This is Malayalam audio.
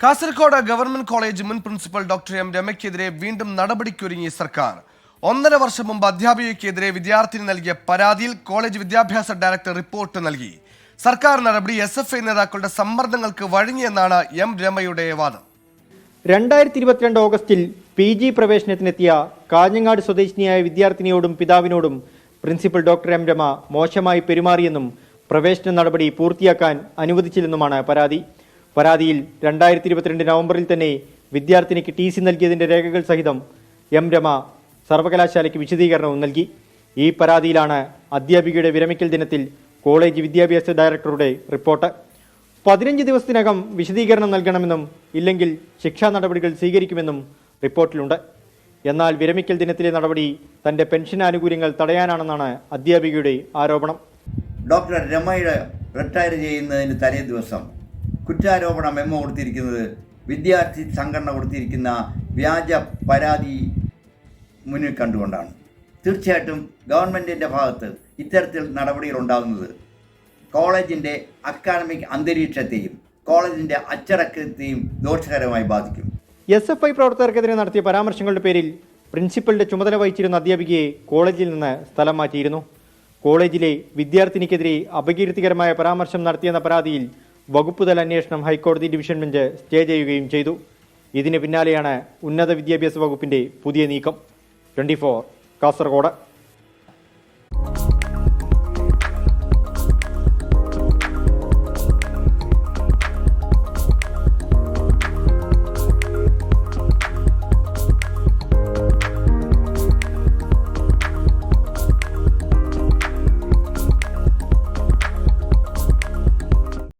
കാസർഗോഡ് ഗവൺമെന്റ് കോളേജ് മുൻ പ്രിൻസിപ്പൽ ഡോക്ടർ എം രമയ്ക്കെതിരെ വീണ്ടും നടപടിക്കൊരുങ്ങി സർക്കാർ. 1.5 വർഷം മുമ്പ് അധ്യാപികയ്ക്കെതിരെ വിദ്യാർത്ഥിനി നൽകിയ പരാതിയിൽ കോളേജ് വിദ്യാഭ്യാസ ഡയറക്ടർ റിപ്പോർട്ട് നൽകി. സർക്കാർ നടപടി SFI നേതാക്കളുടെ സമ്മർദ്ദങ്ങൾക്ക് വഴങ്ങിയെന്നാണ് എം രമയുടെ വാദം. 2022 ഓഗസ്റ്റിൽ PG പ്രവേശനത്തിനെത്തിയ കാഞ്ഞങ്ങാട് സ്വദേശിനിയായ വിദ്യാർത്ഥിനിയോടും പിതാവിനോടും പ്രിൻസിപ്പൽ ഡോക്ടർ എം രമ മോശമായി പെരുമാറിയെന്നും പ്രവേശന നടപടി പൂർത്തിയാക്കാൻ അനുവദിച്ചില്ലെന്നുമാണ് പരാതി. പരാതിയിൽ 2022 നവംബറിൽ തന്നെ വിദ്യാർത്ഥിനിക്ക് TC നൽകിയതിന്റെ രേഖകൾ സഹിതം എം രമ സർവകലാശാലയ്ക്ക് വിശദീകരണവും നൽകി. ഈ പരാതിയിലാണ് അധ്യാപികയുടെ വിരമിക്കൽ ദിനത്തിൽ കോളേജ് വിദ്യാഭ്യാസ ഡയറക്ടറുടെ റിപ്പോർട്ട്. 15 ദിവസത്തിനകം വിശദീകരണം നൽകണമെന്നും ഇല്ലെങ്കിൽ ശിക്ഷാ നടപടികൾ സ്വീകരിക്കുമെന്നും റിപ്പോർട്ടിലുണ്ട്. എന്നാൽ വിരമിക്കൽ ദിനത്തിലെ നടപടി തന്റെ പെൻഷൻ ആനുകൂല്യങ്ങൾ തടയാനാണെന്നാണ് അധ്യാപികയുടെ ആരോപണം. ഡോക്ടർ രമയുടെ റിട്ടയർ ചെയ്യുന്നതിന് തലേ ദിവസം കുറ്റാരോപണ മെമ്മോ കൊടുത്തിരിക്കുന്നത് വിദ്യാർത്ഥി സംഘടന കൊടുത്തിരിക്കുന്ന വ്യാജ പരാതി മുന്നിൽ കണ്ടുകൊണ്ടാണ്. തീർച്ചയായിട്ടും ഗവൺമെൻറ്റിൻ്റെ ഭാഗത്ത് ഇത്തരത്തിൽ നടപടികൾ ഉണ്ടാകുന്നത് കോളേജിൻ്റെ അക്കാഡമിക് അന്തരീക്ഷത്തെയും കോളേജിൻ്റെ അച്ചടക്കത്തെയും ദോഷകരമായി ബാധിക്കും. SFI പ്രവർത്തകർക്കെതിരെ നടത്തിയ പരാമർശങ്ങളുടെ പേരിൽ പ്രിൻസിപ്പലിന്റെ ചുമതല വഹിച്ചിരുന്ന അധ്യാപികയെ കോളേജിൽ നിന്ന് സ്ഥലം മാറ്റിയിരുന്നു. കോളേജിലെ വിദ്യാർത്ഥിനിക്കെതിരെ അപകീർത്തികരമായ പരാമർശം നടത്തിയെന്ന പരാതിയിൽ വകുപ്പുതല അന്വേഷണം ഹൈക്കോടതി ഡിവിഷൻ ബെഞ്ച് സ്റ്റേ ചെയ്യുകയും ചെയ്തു. ഇതിന് പിന്നാലെയാണ് ഉന്നത വിദ്യാഭ്യാസ വകുപ്പിന്റെ പുതിയ നീക്കം. 24 കാസർഗോഡ്.